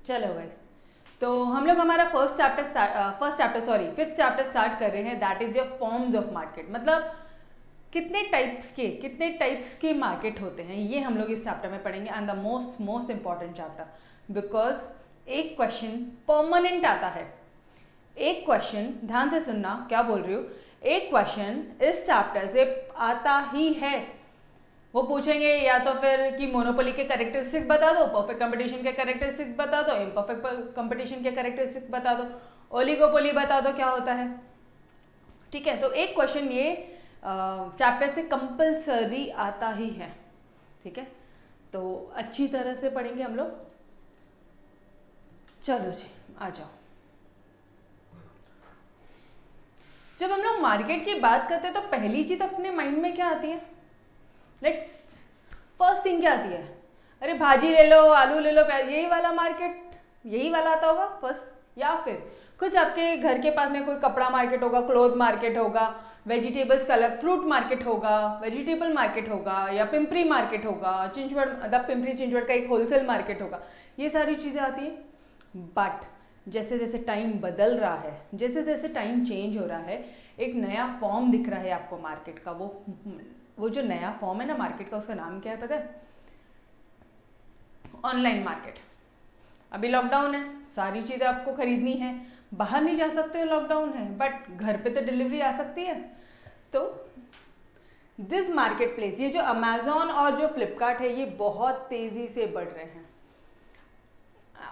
चलो गाइस, तो हम लोग हमारा फिफ्थ चैप्टर स्टार्ट कर रहे हैं, that is your forms of market. मतलब कितने टाइप्स के मार्केट होते हैं, ये हम लोग इस चैप्टर में पढ़ेंगे। And the most important chapter, because एक क्वेश्चन परमानेंट आता है। एक क्वेश्चन, ध्यान से सुनना क्या बोल रही हूँ, एक क्वेश्चन इस चैप्टर से आता ही है। वो पूछेंगे या तो फिर कि मोनोपोली के कैरेक्टरिस्टिक्स बता दो, परफेक्ट कंपटीशन के कैरेक्टरिस्टिक्स बता दो, इम्परफेक्ट कंपटीशन के कैरेक्टरिस्टिक्स बता दो, ओलिगोपोली बता दो क्या होता है। ठीक है, तो एक क्वेश्चन ये चैप्टर से कंपल्सरी आता ही है। ठीक है, तो अच्छी तरह से पढ़ेंगे हम लोग। चलो जी, आ जाओ। जब हम लोग मार्केट की बात करते हैं तो पहली चीज अपने माइंड में क्या आती है? लेट्स फर्स्ट थिंग क्या आती है? अरे भाजी ले लो, आलू ले लो, प्याज, यही वाला मार्केट, यही वाला आता होगा फर्स्ट। या फिर कुछ आपके घर के पास में कोई कपड़ा मार्केट होगा, क्लोथ मार्केट होगा, वेजिटेबल्स का अलग, फ्रूट मार्केट होगा, वेजिटेबल मार्केट होगा, या पिंपरी मार्केट होगा, चिंचवड़, मतलब पिंपरी चिंचवड़ का एक होलसेल मार्केट होगा। ये सारी चीज़ें आती हैं। बट जैसे जैसे टाइम बदल रहा है, जैसे जैसे टाइम चेंज हो रहा है, एक नया फॉर्म दिख रहा है आपको मार्केट का। वो जो नया फॉर्म है ना मार्केट का, उसका नाम क्या है पता है? Online market. अभी लॉकडाउन है, सारी चीज़ें आपको खरीदनी है, बाहर नहीं जा सकते हो, लॉकडाउन है, बट घर पे तो डिलीवरी आ सकती है। तो दिस मार्केट प्लेस, ये जो अमेजोन और जो फ्लिपकार्ट है, ये बहुत तेजी से बढ़ रहे हैं।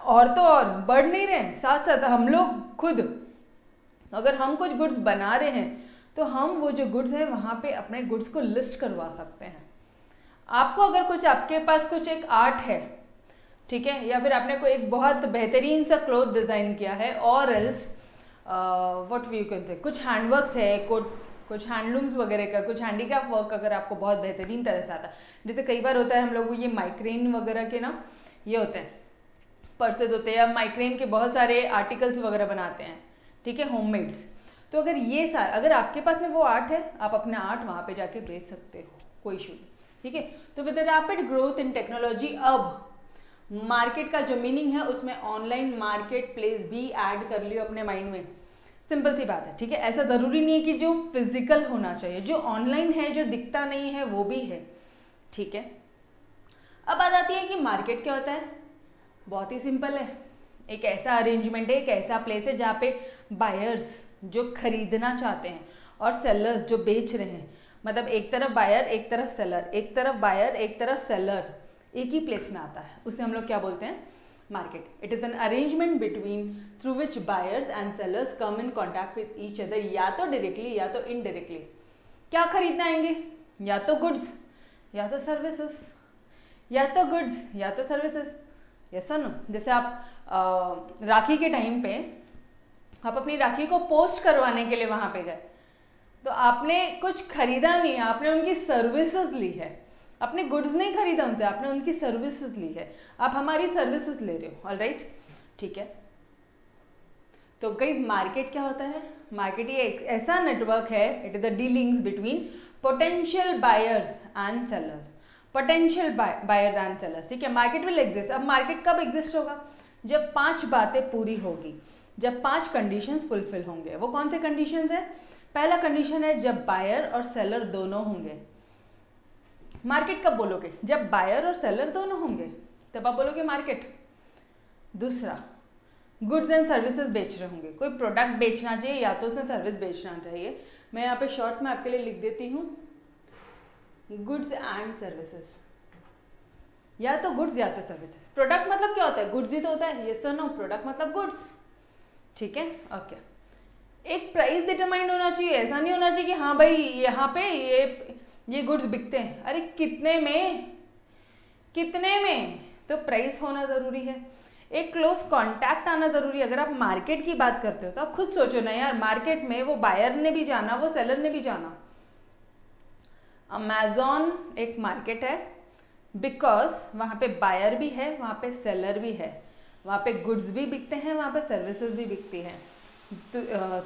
और तो और बढ़ नहीं रहे हैं, साथ साथ हम लोग खुद, अगर हम कुछ गुड्स बना रहे हैं तो हम वो जो गुड्स हैं वहाँ पे अपने गुड्स को लिस्ट करवा सकते हैं। आपको अगर कुछ, आपके पास कुछ एक आर्ट है, ठीक है, या फिर आपने कोई एक बहुत बेहतरीन सा क्लोथ डिज़ाइन किया है, और else what we can say, कुछ हैंडवर्क्स है, कुछ हैंडलूम्स वगैरह का, कुछ हैंडीक्राफ्ट वर्क अगर आपको बहुत बेहतरीन तरह से आता है, जैसे कई बार होता है हम लोग को ये माइक्रेन वगैरह के ना ये होते हैं, पर्सेज होते हैं, या माइक्रेन के बहुत सारे आर्टिकल्स वगैरह बनाते हैं, ठीक है, होममेड्स। तो अगर ये सारा, अगर आपके पास में वो आर्ट है, आप अपना आर्ट वहाँ पे जाके बेच सकते हो, कोई इशू नहीं। ठीक है, तो with the rapid growth in technology, अब मार्केट का जो मीनिंग है उसमें ऑनलाइन मार्केट प्लेस भी ऐड कर लियो अपने माइंड में। सिंपल सी बात है। ठीक है, ऐसा ज़रूरी नहीं है कि जो फिजिकल होना चाहिए, जो ऑनलाइन है, जो दिखता नहीं है वो भी है। ठीक है, अब बात आती है कि मार्केट क्या होता है। बहुत ही सिंपल है, एक ऐसा अरेंजमेंट है, एक ऐसा प्लेस है जहाँ पे बायर्स जो खरीदना चाहते हैं और सेलर्स जो बेच रहे हैं, मतलब एक तरफ बायर एक तरफ सेलर, एक तरफ बायर एक तरफ सेलर, एक ही प्लेस में आता है, उसे हम लोग क्या बोलते हैं? Market. It is an arrangement between through which buyers and sellers come in contact with each other, या तो डायरेक्टली या तो इनडायरेक्टली। क्या खरीदना आएंगे? या तो गुड्स या तो सर्विसेज, या तो गुड्स या तो सर्विसेज। यस और नो? जैसे आप राखी के टाइम पे आप अपनी राखी को पोस्ट करवाने के लिए वहां पे गए, तो आपने कुछ खरीदा नहीं, आपने उनकी सर्विसेज ली है, अपने गुड्स नहीं खरीदा उनसे, आपने उनकी सर्विसेज ली है, आप हमारी सर्विसेज ले रहे हो। ऑलराइट, ठीक है। तो गाइस, मार्केट क्या होता है? मार्केट ये एक ऐसा नेटवर्क है, it is the dealings between potential buyers and sellers, potential buyers and sellers. ठीक है, मार्केट विल एग्जिस्ट। अब मार्केट कब एग्जिस्ट होगा? जब 5 बातें पूरी होगी, जब 5 कंडीशंस फुलफिल होंगे। वो कौन से कंडीशंस है? पहला कंडीशन है जब बायर और सेलर दोनों होंगे। मार्केट कब बोलोगे? जब बायर और सेलर दोनों होंगे, तब आप बोलोगे मार्केट। दूसरा, गुड्स एंड सर्विसेज बेच रहे होंगे, कोई प्रोडक्ट बेचना चाहिए या तो उसने सर्विस बेचना चाहिए। मैं यहाँ पे शॉर्ट में आपके लिए लिख देती हूँ, गुड्स एंड सर्विसेज, या तो गुड्स या तो सर्विसेज। प्रोडक्ट मतलब क्या होता है? गुड्स ही तो होता है। यस और नो? प्रोडक्ट मतलब गुड्स। ठीक है, ओके। एक प्राइस डिटरमाइंड होना चाहिए, ऐसा नहीं होना चाहिए कि हाँ भाई यहाँ पे ये गुड्स बिकते हैं, अरे कितने में, कितने में, तो प्राइस होना ज़रूरी है। एक क्लोज कांटेक्ट आना ज़रूरी है। अगर आप मार्केट की बात करते हो तो आप खुद सोचो ना यार, मार्केट में वो बायर ने भी जाना, वो सेलर ने भी जाना। अमेजॉन एक मार्केट है, बिकॉज वहाँ पे बायर भी है, वहाँ पे सेलर भी है, वहाँ पे गुड्स भी बिकते हैं, वहाँ पे सर्विसेज भी बिकती हैं।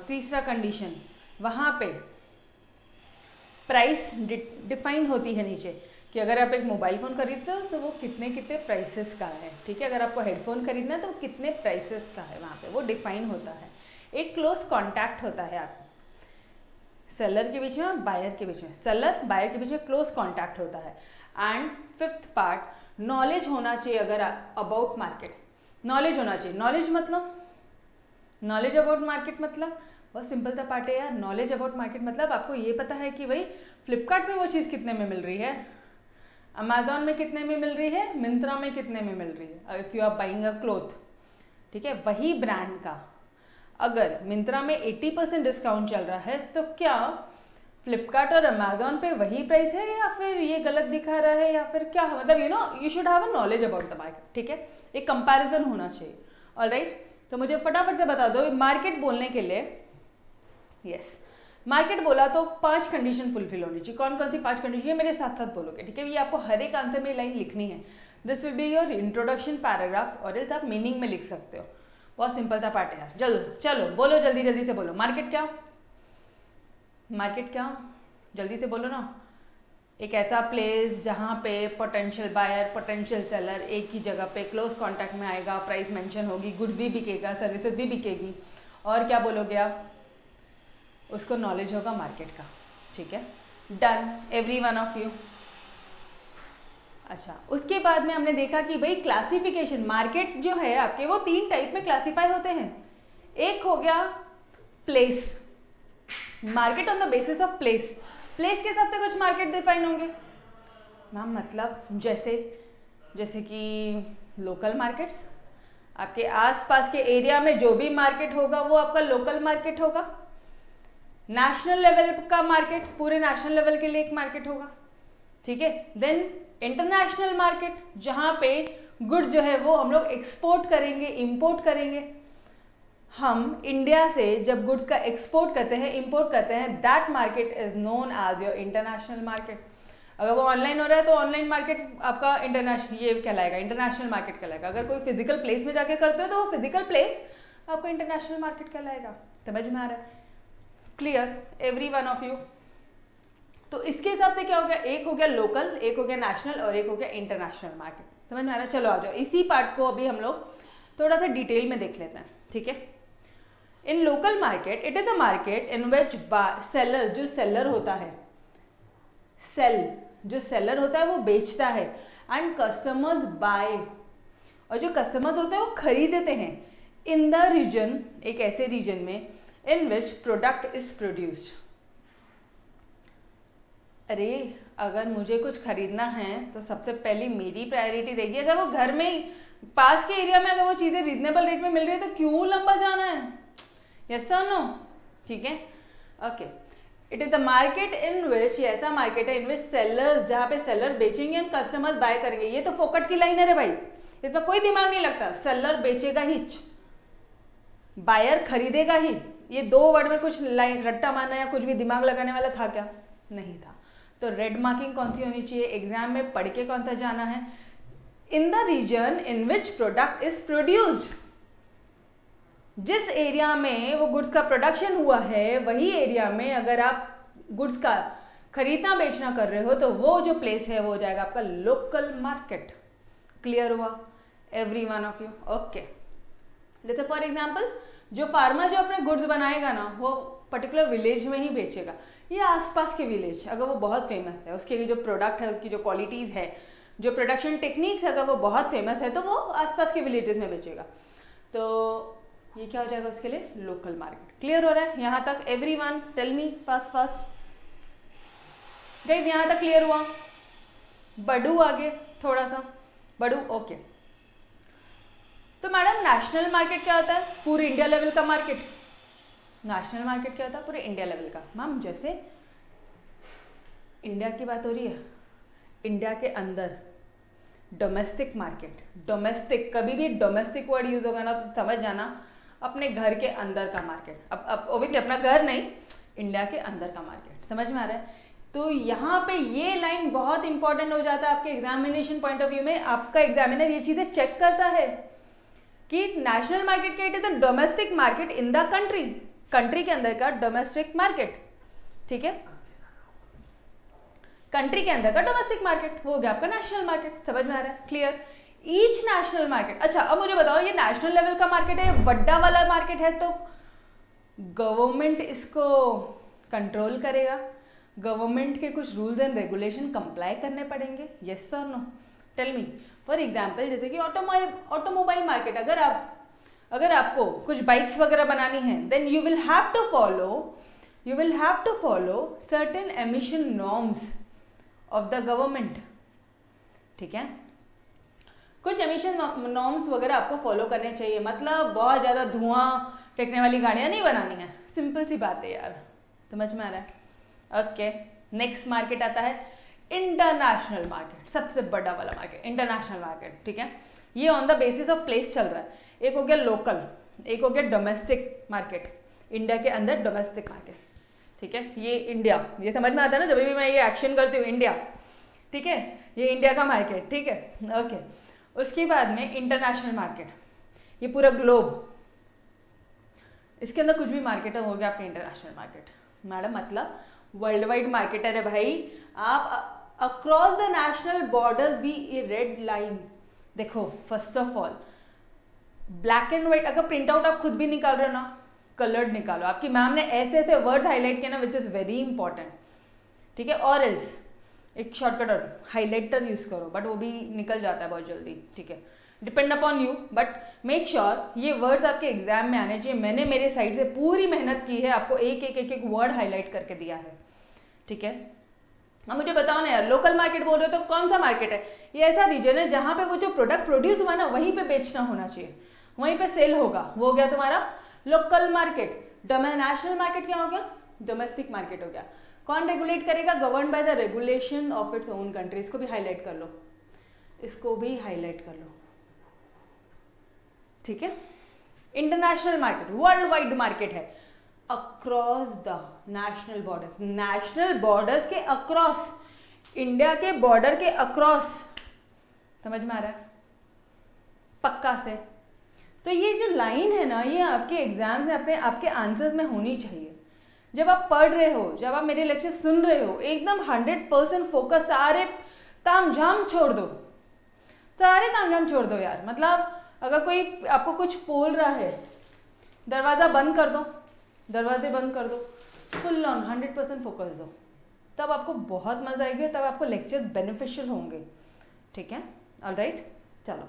तीसरा कंडीशन, वहाँ पे प्राइस डिफाइन होती है नीचे कि अगर आप एक मोबाइल फ़ोन खरीदते हो तो वो कितने कितने प्राइसेस का है, ठीक है। अगर आपको हेडफोन खरीदना है तो कितने प्राइसेस का है, वहाँ पे वो डिफाइन होता है। एक क्लोज कॉन्टैक्ट होता है आप सेलर के बीच में और बायर के बीच में, सेलर बायर के बीच में क्लोज कॉन्टैक्ट होता है। एंड फिफ्थ पार्ट, नॉलेज होना चाहिए अगर अबाउट मार्केट, नॉलेज होना चाहिए। नॉलेज मतलब, नॉलेज अबाउट मार्केट मतलब बहुत सिंपल सा पार्ट है यार। नॉलेज अबाउट मार्केट मतलब आपको ये पता है कि भाई फ्लिपकार्ट में वो चीज़ कितने में मिल रही है, अमेजोन में कितने में मिल रही है, मिंत्रा में कितने में मिल रही है। If you are buying a cloth, ठीक है, वही ब्रांड का अगर मिंत्रा में 80% डिस्काउंट चल रहा है तो क्या फ्लिपकार्ट और अमेजोन पे वही प्राइस है, या फिर ये गलत दिखा रहा है, या फिर क्या, मतलब you should have a knowledge about the market, ठीक है। एक कंपैरिजन होना चाहिए। ऑलराइट, तो मुझे फटाफट से बता दो मार्केट बोलने के लिए, यस मार्केट बोला तो 5 कंडीशन फुलफिल होनी चाहिए। कौन कौन सी 5 कंडीशन, ये मेरे साथ साथ बोलोगे, ठीक है। ये आपको हर एक आंसर में लाइन लिखनी है। This will be your introduction paragraph, और इस आप मीनिंग में लिख सकते हो। बहुत सिंपल सा पार्ट है यार। चलो चलो बोलो, जल्दी जल्दी से बोलो। मार्केट क्या, मार्केट क्या, जल्दी से बोलो ना। एक ऐसा प्लेस जहाँ पे पोटेंशियल बायर पोटेंशियल सेलर एक ही जगह पे क्लोज कॉन्टैक्ट में आएगा, प्राइस मेंशन होगी, गुड्स भी बिकेगा, सर्विसेज भी बिकेगी, और क्या बोलोगे आप, उसको नॉलेज होगा मार्केट का, ठीक है। Done, every one of you. अच्छा, उसके बाद में हमने देखा कि भाई क्लासिफिकेशन, मार्केट जो है आपके वो 3 टाइप में क्लासिफाई होते हैं। एक हो गया place, market on the basis of place, place के हिसाब से कुछ मार्केट डिफाइन होंगे मैम, मतलब जैसे कि लोकल मार्केट्स, आपके आसपास के एरिया में जो भी मार्केट होगा वो आपका लोकल मार्केट होगा। नेशनल लेवल का मार्केट, पूरे नेशनल लेवल के लिए एक मार्केट होगा, ठीक है। देन इंटरनेशनल मार्केट, जहां पे गुड जो है वो हम लोग एक्सपोर्ट करेंगे, इंपोर्ट करेंगे। हम इंडिया से जब गुड्स का एक्सपोर्ट करते हैं, इंपोर्ट करते हैं, that market is known as your international market. अगर वो ऑनलाइन हो रहा है तो ऑनलाइन मार्केट आपका इंटरनेशनल ये कहलाएगा, इंटरनेशनल मार्केट कहलाएगा। अगर कोई फिजिकल प्लेस में जाके करते हो तो वो फिजिकल प्लेस आपका इंटरनेशनल मार्केट कहलाएगा। समझ में आ रहा है? Clear every one of you? तो इसके हिसाब से क्या हो गया, एक हो गया लोकल, एक हो गया नेशनल, और एक हो गया इंटरनेशनल मार्केट। समझ में आ रहा है? चलो आ जाओ, इसी पार्ट को अभी हम लोग थोड़ा सा डिटेल में देख लेते हैं, ठीक है। In local market, it is a market in which seller, जो सेलर होता है, जो सेलर होता है वो बेचता है, एंड कस्टमर्स बाय, और जो कस्टमर्स होते हैं वो खरीदते हैं, इन द रीजन, एक ऐसे रीजन में इन विच प्रोडक्ट इज प्रोड्यूस्ड। अरे अगर मुझे कुछ खरीदना है तो सबसे पहली मेरी प्रायोरिटी रहेगी, अगर वो घर में ही पास के एरिया में अगर वो चीज़ें रीजनेबल रेट में मिल रही है तो क्यों लंबा जाना है? यस और नो? ठीक है, okay. It is the market in which, ये ऐसा मार्केट है इन विच सेलर, जहाँ पे सेलर बेचेंगे एंड कस्टमर्स बाय करेंगे। ये तो फोकट की लाइन है रे भाई, इसमें कोई दिमाग नहीं लगता। सेलर बेचेगा ही, बायर खरीदेगा ही। ये 2 वर्ड में कुछ लाइन रट्टा मारना या कुछ भी दिमाग लगाने वाला था क्या? नहीं था। तो रेड मार्किंग कौन सी होनी चाहिए? एग्जाम में पढ़ के कौन सा जाना है? In the region in which product is produced. जिस एरिया में वो गुड्स का प्रोडक्शन हुआ है वही एरिया में अगर आप गुड्स का खरीदना बेचना कर रहे हो तो वो जो प्लेस है वो हो जाएगा आपका लोकल मार्केट। क्लियर हुआ every one of you? Okay. जैसे फॉर एग्जाम्पल जो फार्मर जो अपने गुड्स बनाएगा ना वो पर्टिकुलर विलेज में ही बेचेगा, या आसपास के विलेज अगर वो बहुत फेमस है, उसके जो प्रोडक्ट है, उसकी जो क्वालिटीज़ है, जो प्रोडक्शन टेक्निक्स अगर वो बहुत फेमस है तो वो आसपास के विलेजेस में बेचेगा। तो ये क्या हो जाएगा उसके लिए? Local market. क्लियर हो रहा है यहाँ तक? Everyone tell me fast guys, यहाँ तक क्लियर हुआ? बढ़ू आगे थोड़ा सा, बढ़ू? ओके। तो मैडम नेशनल मार्केट क्या होता है? पूरे इंडिया लेवल का मार्केट। नेशनल मार्केट क्या होता है? पूरे इंडिया लेवल का। मैम जैसे इंडिया की बात हो रही है, इंडिया के अंदर डोमेस्टिक मार्केट, डोमेस्टिक, कभी भी डोमेस्टिक वर्ड यूज होगा ना तो समझ जाना अपने घर के अंदर का मार्केट। अब ओबियसली अपना घर नहीं, इंडिया के अंदर का मार्केट। समझ में आ रहा है? तो यहाँ पे ये लाइन बहुत इंपॉर्टेंट हो जाता है आपके एग्जामिनेशन पॉइंट ऑफ व्यू में। आपका एग्जामिनर ये चीजें चेक करता है कि नेशनल मार्केट क्या, it is a domestic market in the country, country के अंदर का डोमेस्टिक मार्केट। ठीक है, कंट्री के अंदर का डोमेस्टिक मार्केट, वो हो गया आपका नेशनल मार्केट। समझ में आ रहा है? क्लियर? Each national market. अच्छा अब मुझे बताओ, ये नेशनल लेवल का मार्केट है, बड़ा वाला मार्केट है, तो गवर्नमेंट इसको कंट्रोल करेगा, गवर्नमेंट के कुछ रूल्स एंड रेगुलेशन कंप्लाई करने पड़ेंगे। यस और no? Tell me. For example जैसे कि ऑटोमोबाइल मार्केट, अगर आपको कुछ बाइक्स वगैरह बनानी है, then you will have to follow certain emission norms of the government. ठीक है, कुछ एमिशन नॉर्म्स वगैरह आपको फॉलो करने चाहिए, मतलब बहुत ज़्यादा धुआं फेंकने वाली गाड़ियाँ नहीं बनानी है। सिंपल सी बात है यार, समझ में आ रहा है? ओके, नेक्स्ट मार्केट आता है इंटरनेशनल मार्केट, सबसे बड़ा वाला मार्केट इंटरनेशनल मार्केट। ठीक है, ये on the basis of place चल रहा है। एक हो गया लोकल, एक हो गया डोमेस्टिक मार्केट, इंडिया के अंदर डोमेस्टिक मार्केट। ठीक है, ये इंडिया, ये समझ में आता है ना, जब भी मैं ये एक्शन करती हूँ इंडिया, ठीक है, ये इंडिया का मार्केट। ठीक है, ओके। उसके बाद में इंटरनेशनल मार्केट, ये पूरा ग्लोब, इसके अंदर कुछ भी मार्केट हो गया आपका इंटरनेशनल मार्केट। मैडम मतलब वर्ल्ड वाइड मार्केट है रे भाई, आप अक्रॉस द नेशनल बॉर्डर्स भी ये रेड लाइन देखो। First of all black and white, अगर प्रिंट आउट आप खुद भी निकाल रहे हो ना, कलर्ड निकालो। आपकी मैम ने ऐसे ऐसे वर्ड हाईलाइट किया ना, विच इज वेरी इंपॉर्टेंट। ठीक है, और एल्स एक शॉर्टकट और हाईलाइटर यूज करो, बट वो भी निकल जाता है बहुत जल्दी। ठीक है, depend upon you, but make sure ये वर्ड्स आपके एग्जाम में आने चाहिए। मैंने मेरे साइड से पूरी मेहनत की है, आपको एक वर्ड हाईलाइट करके दिया है। ठीक है, अब मुझे बताओ ना यार, लोकल मार्केट बोल रहे हो तो कौन सा मार्केट है? ये ऐसा रीजन है जहां पे वो जो प्रोडक्ट प्रोड्यूस हुआ ना, वहीं पे बेचना होना चाहिए, वहीं पे सेल होगा, वो हो गया तुम्हारा लोकल मार्केट। नेशनल मार्केट क्या हो गया? डोमेस्टिक मार्केट हो गया। कौन रेगुलेट करेगा? Govern by the regulation of its own country. इसको भी हाईलाइट कर लो, इसको भी हाईलाइट कर लो। ठीक है, international market world wide market है, across the national borders, national borders के अक्रॉस, इंडिया के बॉर्डर के अक्रॉस। समझ में आ रहा है? पक्का से। तो ये जो लाइन है ना, ये आपके एग्जाम में अपने आपके आंसर्स में होनी चाहिए। जब आप पढ़ रहे हो, जब आप मेरे लेक्चर सुन रहे हो, एकदम 100% फोकस, सारे तामझाम छोड़ दो, सारे तामझाम छोड़ दो यार। मतलब अगर कोई आपको कुछ बोल रहा है, दरवाज़ा बंद कर दो, दरवाजे बंद कर दो, फुल ऑन 100% फोकस दो, तब आपको बहुत मजा आएगी, तब आपको लेक्चर बेनिफिशियल होंगे। ठीक है, ऑलराइट, चलो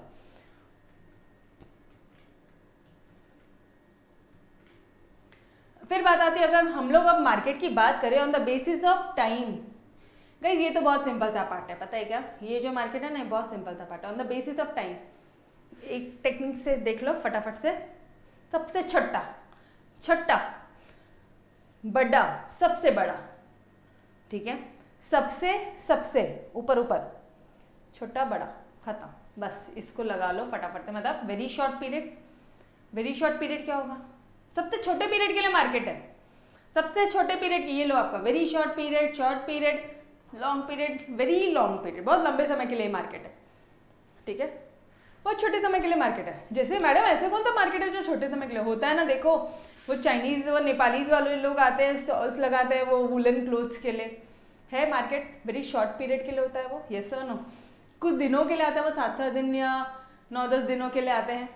फिर बात आती है, अगर हम लोग अब मार्केट की बात करें on the basis of time. Guys ये तो बहुत सिंपल सा पार्ट है, पता है क्या? ये जो मार्केट है ना, बहुत सिंपल सा पार्ट है। On the basis of time एक टेक्निक से देख लो फटाफट से। सबसे छठा बड़ा, सबसे बड़ा, ठीक है, सबसे ऊपर, छोटा बड़ा, खत्म, बस इसको लगा लो फटाफट से। मतलब वेरी शॉर्ट पीरियड क्या होगा? सबसे छोटे पीरियड के लिए मार्केट है, सबसे छोटे पीरियड, ये लो आपका very short period, long period, very long period, बहुत लंबे समय के लिए मार्केट है। ठीक है, बहुत छोटे समय के लिए मार्केट है। जैसे मैडम ऐसे कौन सा मार्केट है जो छोटे समय के लिए होता है ना? देखो वो चाइनीज, वो नेपालीज वाले लोग आते हैं, स्टॉल्स लगाते हैं वो वुलन क्लोथ्स के लिए, है मार्केट वेरी शॉर्ट पीरियड के लिए होता है वो। यस और नो? कुछ दिनों के लिए आता है वो, 7 दिन या 9-10 दिनों के लिए आते हैं,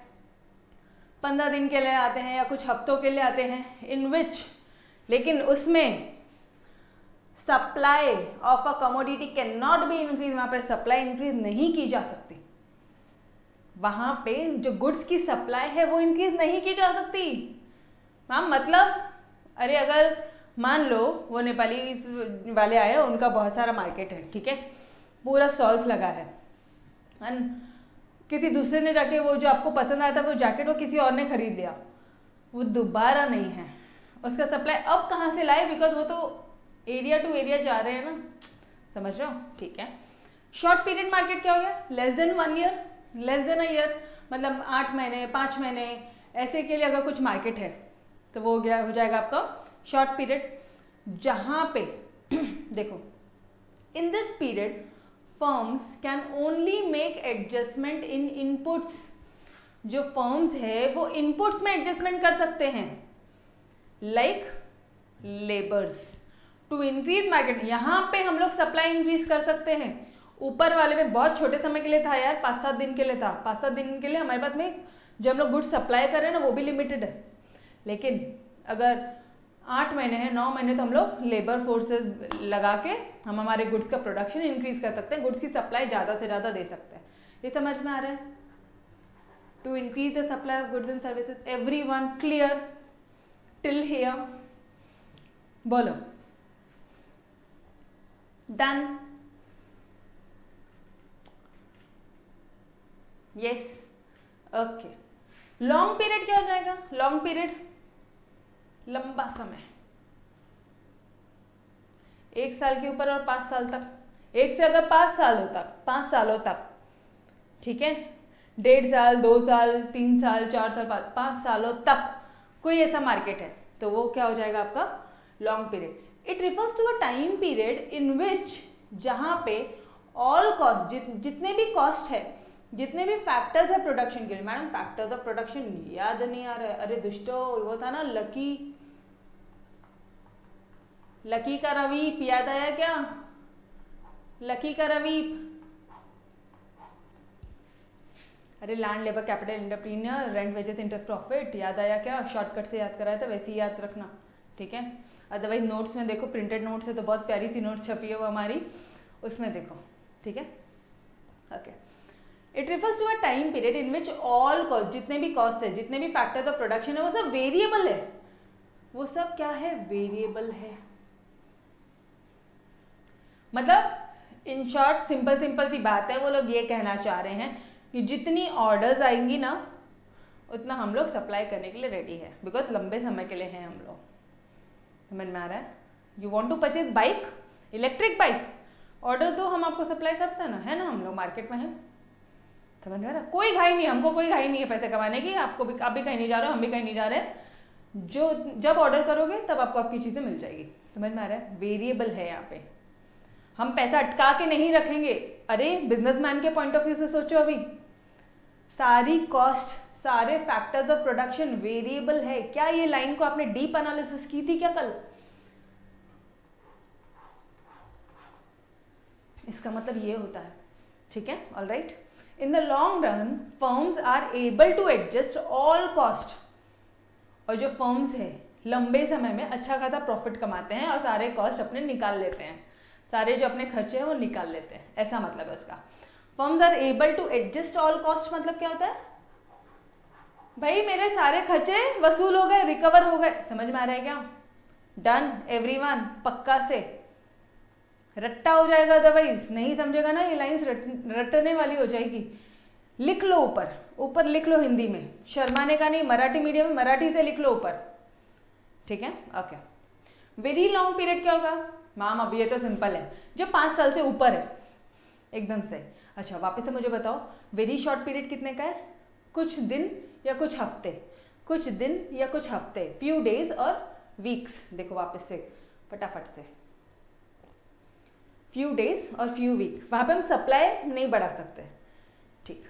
15 दिन के लिए आते हैं, या कुछ हफ्तों के लिए आते हैं, इन विच, लेकिन उसमें supply of a commodity can not be increase, वहां पे सप्लाई इंक्रीज नहीं की जा सकती, वहां पे जो गुड्स की सप्लाई है वो इंक्रीज नहीं की जा सकती। मैम मतलब, अरे अगर मान लो वो नेपाली वाले आए, उनका बहुत सारा मार्केट है, ठीक है, पूरा स्टॉल्स लगा है, किसी दूसरे ने जाके वो जो आपको पसंद आया था वो जैकेट वो किसी और ने खरीद लिया, वो दोबारा नहीं है, उसका सप्लाई अब कहाँ से लाए? बिकॉज वो तो एरिया टू एरिया जा रहे हैं ना, समझ रहे हो? ठीक है, शॉर्ट पीरियड मार्केट क्या हो गया? Less than 1 year, less than a year, मतलब 8 महीने 5 महीने ऐसे के लिए अगर कुछ मार्केट है तो वो हो जाएगा आपका शॉर्ट पीरियड। जहां पे देखो, in this period firms can only make adjustment in inputs, जो फर्म्स है वो इनपुट्स में एडजस्टमेंट कर सकते हैं, like labours, to increase market, यहाँ पे हम लोग सप्लाई इंक्रीज कर सकते हैं। ऊपर वाले में बहुत छोटे समय के लिए था यार, 5-7 दिन के लिए था, 5-7 दिन के लिए हमारे पास में जो हम लोग गुड्स सप्लाई कर रहे हैं ना वो भी लिमिटेड है। लेकिन अगर 8 महीने हैं, 9 महीने, तो हम लोग लेबर फोर्सेस लगा के हम हमारे गुड्स का प्रोडक्शन इंक्रीज कर सकते हैं, गुड्स की सप्लाई ज़्यादा से ज़्यादा दे सकते हैं। ये समझ में आ रहा है? To increase the supply of goods and services. Everyone clear till here? बोलो। Done? Yes, okay. Long period क्या हो जाएगा? लॉन्ग पीरियड लंबा समय, 1 साल के ऊपर और 5 साल तक, 1 से अगर 5 सालों तक, 5 सालों तक, ठीक है, 1.5 साल, 2 साल, 3 साल, 4 साल, 5 सालों तक कोई ऐसा मार्केट है तो वो क्या हो जाएगा आपका? Long period. It refers to a time period in which, जहां पे ऑल कॉस्ट, जितने भी कॉस्ट है, जितने भी फैक्टर्स है प्रोडक्शन के लिए। मैडम फैक्टर्स ऑफ प्रोडक्शन याद नहीं आ रहा है? अरे दुष्टो, वो था ना लकी का रवीप, याद आया क्या? लकी का रवीप। अरे land, labour, capital, entrepreneur, rent, wages, interest, profit, याद आया क्या? शॉर्टकट से याद कराया था, वैसे ही याद रखना, ठीक है? अदरवाइज नोट्स में देखो, प्रिंटेड नोट्स है तो बहुत प्यारी सी नोट छपी है वो हमारी, उसमें देखो, ठीक है? Okay. It refers to a time period in which all cost, जितने भी कॉस्ट है, जितने भी फैक्टर्स ऑफ प्रोडक्शन है, वो सब वेरिएबल है। वो सब क्या है? वेरिएबल है। मतलब इन शॉर्ट सिंपल सी बात है, वो लोग ये कहना चाह रहे हैं कि जितनी ऑर्डर्स आएंगी ना उतना हम लोग सप्लाई करने के लिए रेडी है, बिकॉज लंबे समय के लिए हैं हम लोग। समझ में आ रहा है? You want to purchase bike, electric bike, order दो, हम आपको सप्लाई करते हैं ना, है ना? हम लोग मार्केट में हैं। समझ में आ रहा है? कोई घाई नहीं, हमको कोई घाई नहीं है पैसे कमाने की, आपको भी, आप भी कहीं नहीं जा रहे हो, हम भी कहीं नहीं जा रहे हैं। जो जब ऑर्डर करोगे तब आपको आपकी चीज़ें मिल जाएगी। समझ में आ रहा है? वेरिएबल है यहाँ पे, हम पैसा अटका के नहीं रखेंगे। अरे बिजनेसमैन के पॉइंट ऑफ व्यू से सोचो, अभी सारी कॉस्ट, सारे फैक्टर्स ऑफ प्रोडक्शन वेरिएबल है। क्या ये लाइन को आपने डीप एनालिसिस की थी क्या कल? इसका मतलब ये होता है, ठीक है? Alright. In the long run firms are able to adjust all cost, और जो फर्म्स है लंबे समय में अच्छा खासा प्रॉफिट कमाते हैं और सारे कॉस्ट अपने निकाल लेते हैं, सारे जो अपने खर्चे हैं वो निकाल लेते हैं, ऐसा मतलब है उसका। Firms are able to adjust all cost मतलब क्या होता है? भाई मेरे सारे खर्चे वसूल हो गए, रिकवर हो गए। समझ में आ रहा है क्या? Done everyone? पक्का से रट्टा हो जाएगा, अदरवाइज नहीं समझेगा ना, ये लाइंस रटने वाली हो जाएगी। लिख लो ऊपर, ऊपर लिख लो हिंदी में, शर्माने का नहीं, मराठी मीडियम में मराठी से लिख लो ऊपर, ठीक है? ओके। वेरी लॉन्ग पीरियड क्या होगा? मैम अब ये तो सिंपल है, जो 5 साल से ऊपर है, एकदम से। अच्छा वापस से मुझे बताओ, वेरी शॉर्ट पीरियड कितने का है? कुछ दिन या कुछ हफ्ते, कुछ दिन या कुछ हफ्ते, फ्यू डेज और वीक्स। देखो वापस से फटाफट से, फ्यू डेज और फ्यू वीक, वहां पे हम सप्लाई नहीं बढ़ा सकते, ठीक।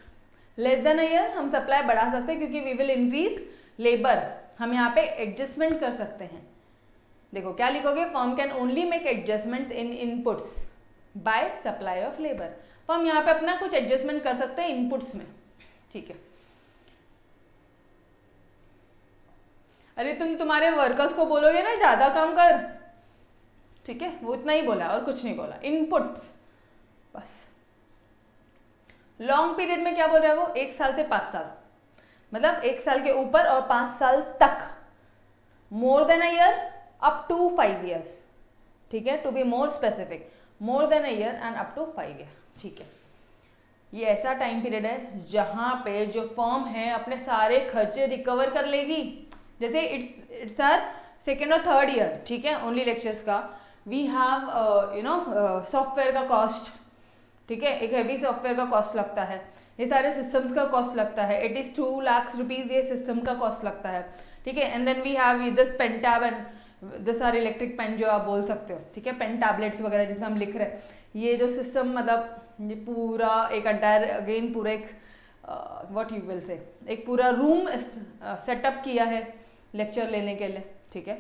लेस देन अ ईयर हम सप्लाई बढ़ा सकते हैं क्योंकि वी विल इंक्रीज लेबर, हम यहाँ पे एडजस्टमेंट कर सकते हैं। देखो क्या लिखोगे? Firm can only make adjustment in inputs by supply of labour. तो हम यहाँ पे अपना कुछ एडजस्टमेंट कर सकते हैं इनपुट्स में, ठीक है? अरे तुम तुम्हारे वर्कर्स को बोलोगे ना ज्यादा काम कर, ठीक है? वो इतना ही बोला और कुछ नहीं बोला, इनपुट्स बस। लॉन्ग पीरियड में क्या बोल रहा है वो? 1 साल से 5 साल, मतलब 1 साल के ऊपर और 5 साल तक, more than a year up to 5 years, ठीक है? To be more specific, more than a year and up to 5 year, ठीक है? ये ऐसा टाइम पीरियड है जहां पे जो फर्म है अपने सारे खर्चे रिकवर कर लेगी। जैसे इट्स आर 2nd और 3rd ईयर, ठीक है? ओनली लेक्चर्स का we have you know software का कॉस्ट, ठीक है? एक हैवी सॉफ्टवेयर का कॉस्ट लगता है, ये सारे सिस्टम्स का कॉस्ट लगता है, इट इज 2 लाख रुपीज ये सिस्टम का कॉस्ट लगता है, ठीक है? And then we have this pen tab and this are electric pen जो आप बोल सकते हो, ठीक है? पेन टैबलेट्स वगैरह जिसमें हम लिख रहे हैं, ये जो सिस्टम मतलब ये पूरा एक अंटायर अगेन पूरा एक व्हाट यू विल से एक पूरा रूम सेटअप किया है लेक्चर लेने के लिए, ठीक है?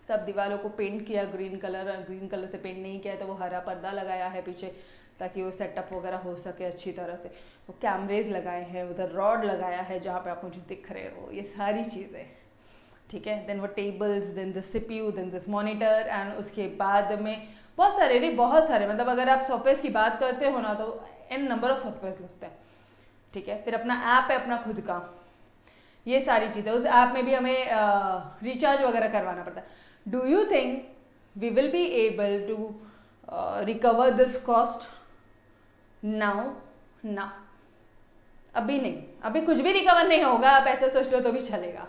सब दीवारों को पेंट किया ग्रीन कलर, ग्रीन कलर से पेंट नहीं किया तो वो हरा पर्दा लगाया है पीछे ताकि वो सेटअप वगैरह हो सके अच्छी तरह से। वो कैमरेज लगाए हैं, उधर रॉड लगाया है जहाँ पे आप मुझे दिख रहे हो, ये सारी चीज़ें, ठीक है। देन वो tables, then this CPU, then this monitor, and उसके बाद में बहुत सारे, नहीं बहुत सारे, मतलब अगर आप सॉफ्टवेयर की बात करते हो ना तो n नंबर ऑफ सॉफ्टवेयर लगते हैं, ठीक है। फिर अपना ऐप है अपना खुद का, ये सारी चीज़ें, उस ऐप में भी हमें रिचार्ज वगैरह करवाना पड़ता है। Do you think we will be able to recover this cost now? ना, अभी नहीं, अभी कुछ भी रिकवर नहीं होगा, आप ऐसे सोच लो तो भी चलेगा,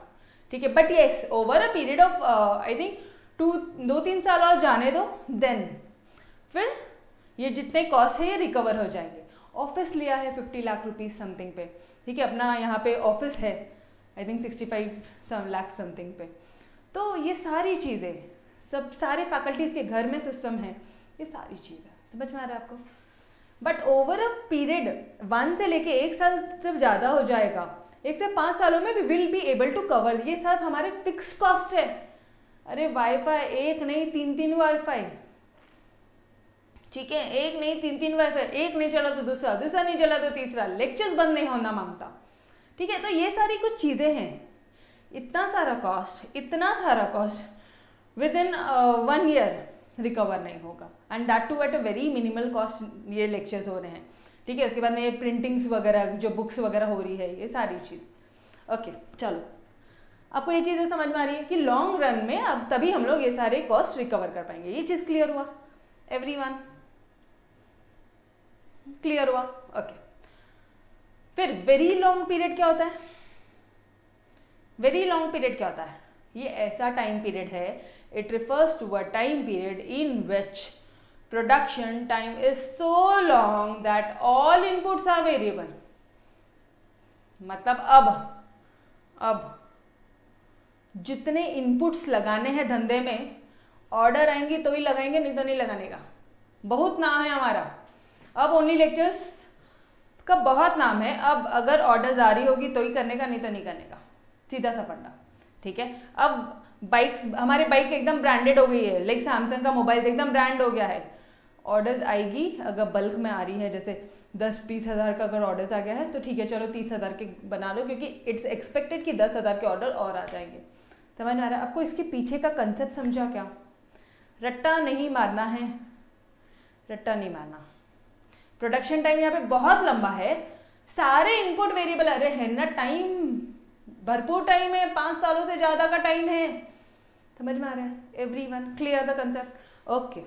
ठीक है। But yes, over a period of I think 2-3 साल और जाने दो, देन फिर ये जितने कॉस्ट है ये रिकवर हो जाएंगे। ऑफिस लिया है 50 लाख रुपीज समथिंग पे, ठीक है। अपना यहाँ पे ऑफिस है आई थिंक 65 लाख समथिंग पे। तो ये सारी चीज़ें, सब सारे फैकल्टीज के घर में सिस्टम है, ये सारी चीज़ें समझ में आ रहा है आपको। बट ओवर अ पीरियड 1 से लेके 1 साल जब ज़्यादा हो जाएगा, 1 से 5 सालों में we will be able to cover, ये सब हमारे फिक्स कॉस्ट है। अरे वाईफाई एक नहीं 3-3 वाईफाई, ठीक है, एक नहीं 3-3 वाईफाई, एक नहीं चला तो दूसरा, दूसरा नहीं चला तो तीसरा, लेक्चर्स बंद नहीं होना मांगता, ठीक है। तो ये सारी कुछ चीज़ें हैं, इतना सारा cost within 1 year recover नहीं होगा, and that too at a very minimal cost ये लेक्चर्स हो रहे हैं, ठीक है। उसके बाद में ये प्रिंटिंग्स वगैरह जो बुक्स वगैरह हो रही है, ये सारी चीज़। ओके चलो, आपको ये चीज़ें समझ में आ रही है कि लॉन्ग रन में अब तभी हम लोग ये सारे कॉस्ट रिकवर कर पाएंगे। ये चीज़ क्लियर हुआ? एवरीवन क्लियर हुआ? ओके। फिर वेरी लॉन्ग पीरियड क्या होता है? वेरी लॉन्ग पीरियड क्या होता है? ये ऐसा टाइम पीरियड है, it refers to a time period in which production time is so long that all inputs are variable. मतलब अब जितने इनपुट्स लगाने हैं धंधे में, ऑर्डर आएंगे तो ही लगाएंगे, नहीं तो नहीं लगाने का। बहुत नाम है हमारा, अब ओनली लेक्चर्स का बहुत नाम है। अब अगर ऑर्डर आ रही होगी तो ही करने का, नहीं तो नहीं करने का, सीधा सा फंडा, ठीक है। अब बाइक्स, हमारे बाइक एकदम ब्रांडेड हो गई है, लाइक सैमसंग का मोबाइल एकदम ब्रांड हो गया है। ऑर्डर्स आएगी अगर बल्क में आ रही है, जैसे 10-20 हज़ार का अगर ऑर्डर आ गया है तो ठीक है, चलो 30 हज़ार के बना लो, क्योंकि इट्स एक्सपेक्टेड कि 10 हज़ार के ऑर्डर और आ जाएंगे। समझ में आ रहा है आपको? इसके पीछे का कंसेप्ट समझा क्या? रट्टा नहीं मारना है, रट्टा नहीं मारना। प्रोडक्शन टाइम यहाँ पे बहुत लंबा है, सारे इनपुट वेरिएबल, अरे है ना टाइम, भरपूर टाइम है, 5 सालों से ज्यादा का टाइम है। समझ में आ रहा है? Everyone clear the concept? Okay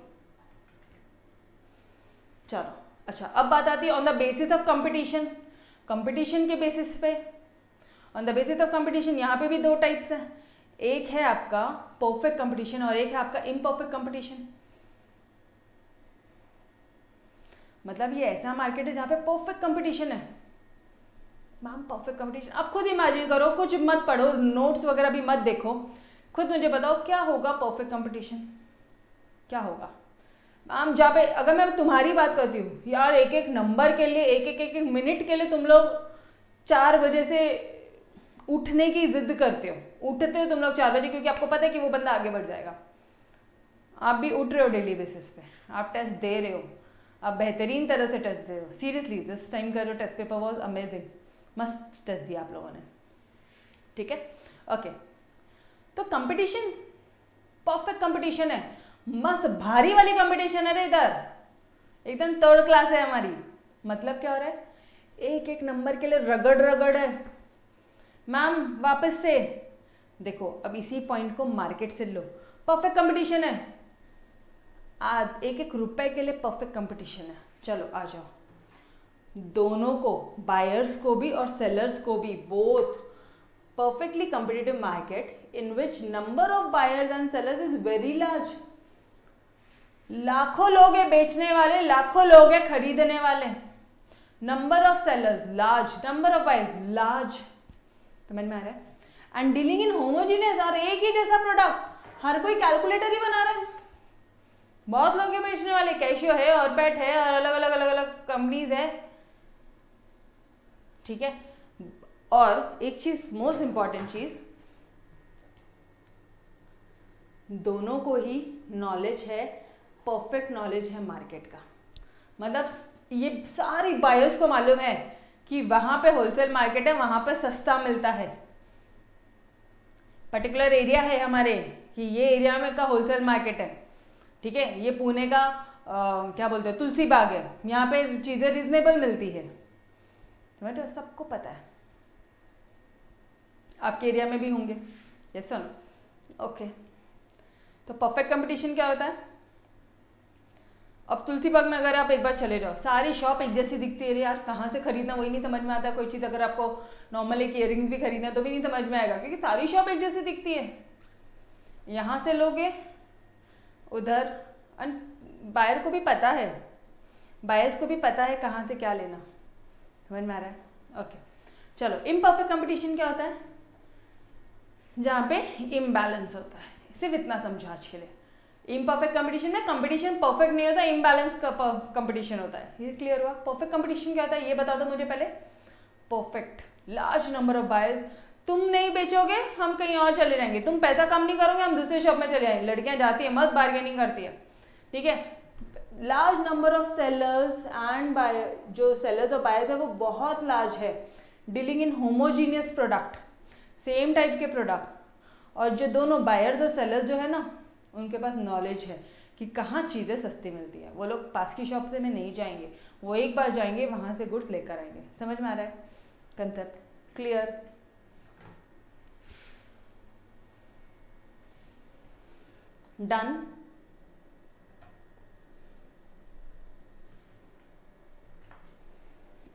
चलो, अच्छा अब बात आती है on the basis of competition. Competition के बेसिस पे, on the basis of competition, यहाँ पे भी 2 टाइप्स हैं, एक है आपका परफेक्ट कंपटीशन और एक है आपका इम्परफेक्ट कंपटीशन। मतलब ये ऐसा मार्केट है जहाँ पे परफेक्ट कंपटीशन है। मैम परफेक्ट कंपटीशन, आप खुद इमेजिन करो, कुछ मत पढ़ो, नोट्स वगैरह भी मत देखो, खुद मुझे बताओ क्या होगा परफेक्ट कंपटीशन, क्या होगा? मैम जहाँ पे अगर मैं तुम्हारी बात करती हूँ यार, एक एक नंबर के लिए, एक एक मिनट के लिए तुम लोग 4 बजे से उठने की जिद करते हो, उठते हो तुम लोग 4 बजे, क्योंकि आपको पता है कि वो बंदा आगे बढ़ जाएगा। आप भी उठ रहे हो डेली बेसिस पे, आप टेस्ट दे रहे हो, आप बेहतरीन तरह से टेस्ट दे रहे हो। सीरियसली दिस टाइम का जो टेस्ट पेपर वाज अमेजिंग, मस्त टेस्ट दिया आप लोगों ने, ठीक है। ओके, तो कंपटीशन परफेक्ट कंपटीशन है, मस्त भारी वाली कंपटीशन है रे, इधर एकदम 3rd क्लास है हमारी। मतलब क्या हो रहा है? एक एक नंबर के लिए रगड़ है। मैम वापस से देखो, अब इसी पॉइंट को मार्केट से लो, परफेक्ट कंपटीशन है, आज एक एक रुपए के लिए परफेक्ट कंपटीशन है। चलो आ जाओ, दोनों को, बायर्स को भी और सेलर्स को भी, both perfectly competitive market in which number of buyers and sellers is very large। लाखों लोग हैं बेचने वाले, लाखों लोग हैं खरीदने वाले। Number of sellers large, number of buyers large. समझ में आ रहा है? एंड डीलिंग इन होमोजीनियस, और एक ही जैसा प्रोडक्ट हर कोई कैलकुलेटर ही बना रहा है। बहुत लोग हैं बेचने वाले, कैशियो है और पेट है और अलग अलग कंपनीज है, ठीक है। और एक चीज, मोस्ट इंपॉर्टेंट चीज, दोनों को ही नॉलेज है, परफेक्ट नॉलेज है मार्केट का। मतलब ये सारी बायर्स को मालूम है कि वहां पे होलसेल मार्केट है, वहां पे सस्ता मिलता है। पर्टिकुलर एरिया है हमारे कि ये एरिया में का होलसेल मार्केट है, ठीक है। ये पुणे का क्या बोलते हैं, तुलसी बाग है, यहाँ पे चीजें रिजनेबल मिलती है, तो सबको पता है। आपके एरिया में भी होंगे, यस सर, ओके। तो परफेक्ट कंपटीशन क्या होता है? अब तुलसी बाग में अगर आप एक बार चले जाओ, सारी शॉप एक जैसी दिखती है यार, कहाँ से खरीदना वही नहीं समझ में आता। कोई चीज़ अगर आपको नॉर्मल एक इयरिंग्स भी खरीदना है तो भी नहीं समझ में आएगा, क्योंकि सारी शॉप एक जैसी दिखती है। यहाँ से लोगे उधर, बायर को भी पता है, बायर्स को भी पता है कहाँ से क्या लेना, समझ में आ रहा है? ओके चलो, इम्परफेक्ट कंपटीशन क्या होता है? जहाँ पे इम्बैलेंस होता है। सिर्फ इतना समझो आज के लिए। इम्परफेक्ट कंपटीशन में कंपटीशन परफेक्ट नहीं होता, इम्बैलेंस कंपटीशन होता है। ये क्लियर हुआ? परफेक्ट कंपटीशन क्या होता है ये बता दो मुझे पहले। Perfect, large number of buyers, तुम नहीं बेचोगे हम कहीं और चले जाएंगे, तुम पैसा कम नहीं करोगे हम दूसरे शॉप में चले जाएंगे। लड़कियां जाती है मत, बार्गेनिंग करती है, ठीक है। Large number of sellers and buyer, जो सेलर्स और बायर्स है वो बहुत लार्ज है, dealing in homogeneous product, same type के प्रोडक्ट। और जो दोनों बायर्स और सेलर्स जो है ना, उनके पास नॉलेज है कि कहाँ चीज़ें सस्ती मिलती है। वो लोग पास की शॉप से में नहीं जाएंगे, वो एक बार जाएंगे वहाँ से गुड्स लेकर आएंगे। समझ में आ रहा है कंसेप्ट? क्लियर? डन?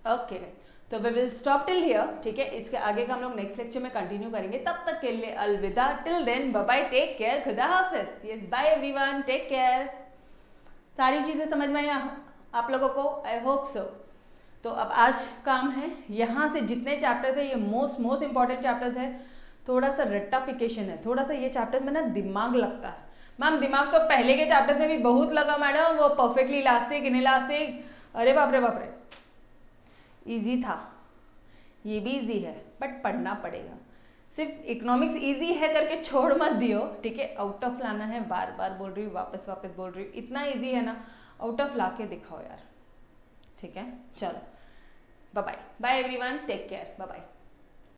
ओके, तो we will stop till here, ठीक है। इसके आगे का हम लोग नेक्स्ट लेक्चर में कंटिन्यू करेंगे। तब तक के लिए अलविदा, till then bye bye, take care, खुदा हाफिज। Yes, bye everyone, take care. सारी चीजें समझ में आई आप लोगों को? I hope so. तो अब आज काम है, यहाँ से जितने चैप्टर्स है ये मोस्ट इंपॉर्टेंट चैप्टर्स है। थोड़ा सा रट्टाफिकेशन है, थोड़ा सा ये चैप्टर्स में ना दिमाग लगता है। मैम दिमाग तो पहले के चैप्टर्स में भी बहुत लगा मैडम, वो परफेक्टली इलास्टिक, इनइलास्टिक, अरे बाप रे बाप रे, इजी था। ये भी इजी है बट पढ़ना पड़ेगा। सिर्फ इकोनॉमिक्स इजी है करके छोड़ मत दियो, ठीक है। आउट ऑफ लाना है, बार बार बोल रही हूँ, वापस बोल रही हूँ, इतना इजी है ना, आउट ऑफ ला के दिखाओ यार, ठीक है। चलो bye bye, bye everyone, take care, bye bye.